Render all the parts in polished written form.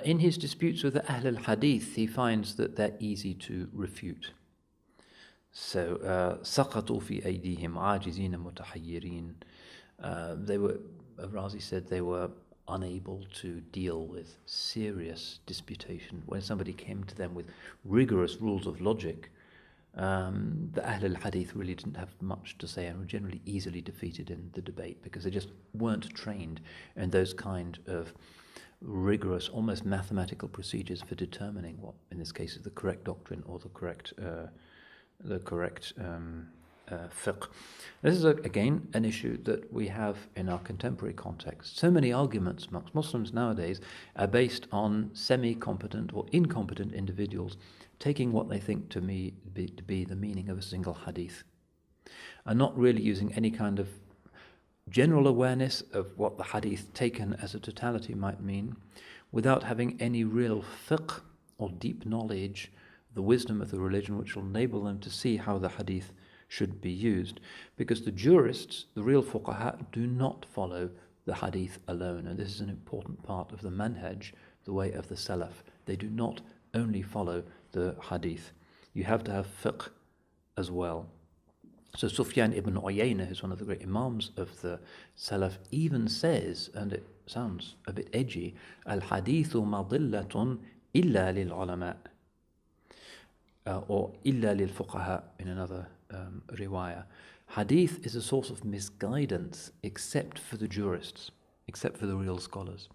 In his disputes with the Ahlul Hadeeth, he finds that they're easy to refute. So, سَقَطُوا فِي أَيْدِيهِمْ عَاجِزِينَ مُتَحَيِّرِينَ. They were, Razi said, they were unable to deal with serious disputation. When somebody came to them with rigorous rules of logic, the Ahlul Hadith really didn't have much to say and were generally easily defeated in the debate because they just weren't trained in those kind of rigorous, almost mathematical procedures for determining what, in this case, is the correct doctrine or the correct fiqh. This is, again, an issue that we have in our contemporary context. So many arguments amongst Muslims nowadays are based on semi-competent or incompetent individuals taking what they think to be the meaning of a single hadith and not really using any kind of general awareness of what the hadith taken as a totality might mean without having any real fiqh or deep knowledge, the wisdom of the religion which will enable them to see how the hadith should be used. Because the jurists, the real fuqaha, do not follow the hadith alone. And this is an important part of the manhaj, the way of the salaf. They do not only follow the hadith. You have to have fiqh as well. So Sufyan ibn Uyayna, who's one of the great imams of the salaf, even says, and it sounds a bit edgy, al-hadithu madillatun illa lil-ulama, or illa lil-fuqaha in another riwayah. Hadith is a source of misguidance except for the jurists, except for the real scholars.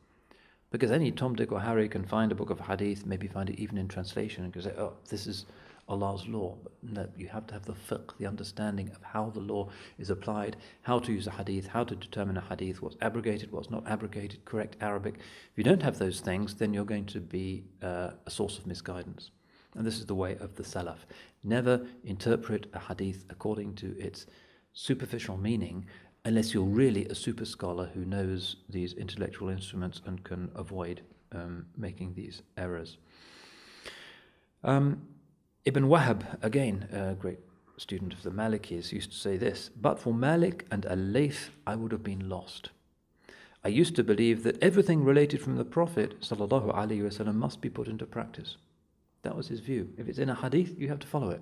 Because any Tom, Dick or Harry can find a book of hadith, maybe find it even in translation, and can say, oh, this is Allah's law. But no, you have to have the fiqh, the understanding of how the law is applied, how to use a hadith, how to determine a hadith, what's abrogated, what's not abrogated, correct Arabic. If you don't have those things, then you're going to be a source of misguidance. And this is the way of the salaf. Never interpret a hadith according to its superficial meaning unless you're really a super scholar who knows these intellectual instruments and can avoid making these errors. Ibn Wahab, again, a great student of the Malikis, used to say this: but for Malik and Al-Layth, I would have been lost. I used to believe that everything related from the Prophet ﷺ must be put into practice. That was his view. If it's in a hadith, you have to follow it.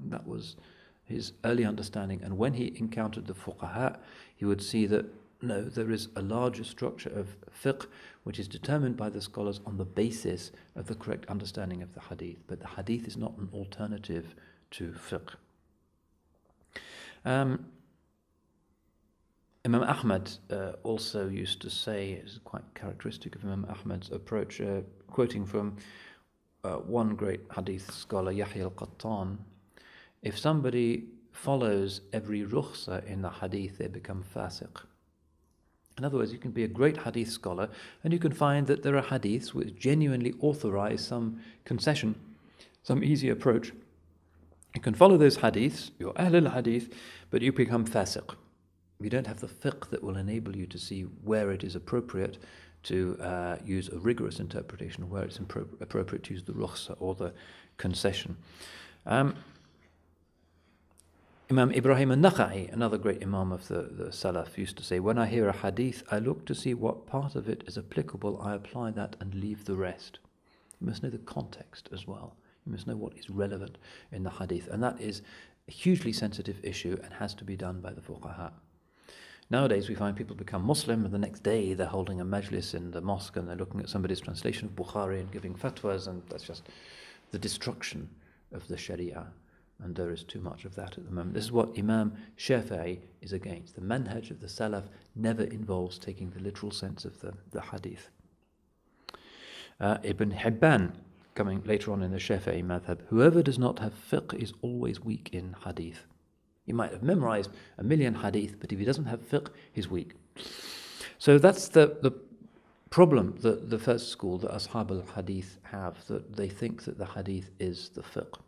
That was his early understanding. And when he encountered the fuqaha, he would see that, no, there is a larger structure of fiqh which is determined by the scholars on the basis of the correct understanding of the hadith. But the hadith is not an alternative to fiqh. Imam Ahmad also used to say, it's quite characteristic of Imam Ahmad's approach, quoting from one great hadith scholar, Yahya al-Qattan, if somebody follows every rukhsa in the hadith, they become fasiq. In other words, you can be a great hadith scholar and you can find that there are hadiths which genuinely authorize some concession, some easy approach. You can follow those hadiths, you're Ahlul Hadith, but you become fasiq. You don't have the fiqh that will enable you to see where it is appropriate to use a rigorous interpretation, where it's appropriate to use the rukhsa or the concession. Imam Ibrahim al-Nakha'i, another great imam of the Salaf, used to say, when I hear a hadith, I look to see what part of it is applicable, I apply that and leave the rest. You must know the context as well. You must know what is relevant in the hadith. And that is a hugely sensitive issue and has to be done by the fuqaha. Nowadays we find people become Muslim and the next day they're holding a majlis in the mosque and they're looking at somebody's translation of Bukhari and giving fatwas, and that's just the destruction of the Sharia. And there is too much of that at the moment. This is what Imam Shafi'i is against. The manhaj of the Salaf never involves taking the literal sense of the hadith. Ibn Hibban, coming later on in the Shafi'i madhab, whoever does not have fiqh is always weak in hadith. He might have memorized 1,000,000 hadith, but if he doesn't have fiqh, he's weak. So that's the problem that the first school, the Ashab al-Hadith, have, that they think that the hadith is the fiqh.